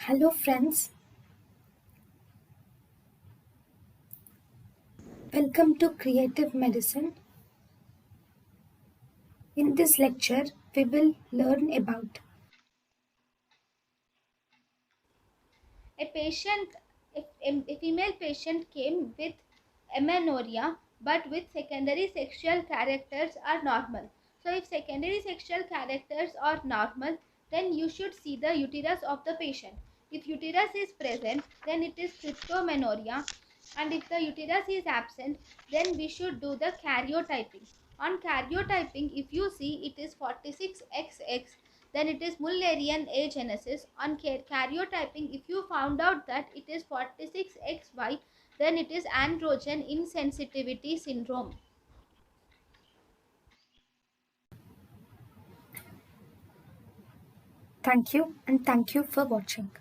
Hello, friends. Welcome to Creative Medicine. In this lecture, we will learn about A patient, a female patient came with amenorrhea, but with secondary sexual characters are normal. So if secondary sexual characters are normal, then you should see the uterus of the patient. If uterus is present, then it is cryptomenorrhea, and if the uterus is absent, then we should do the karyotyping. On karyotyping, if you see it is 46XX, then it is Mullerian agenesis. On karyotyping, if you found out that it is 46XY, then it is androgen insensitivity syndrome. thank you and thank you for watching.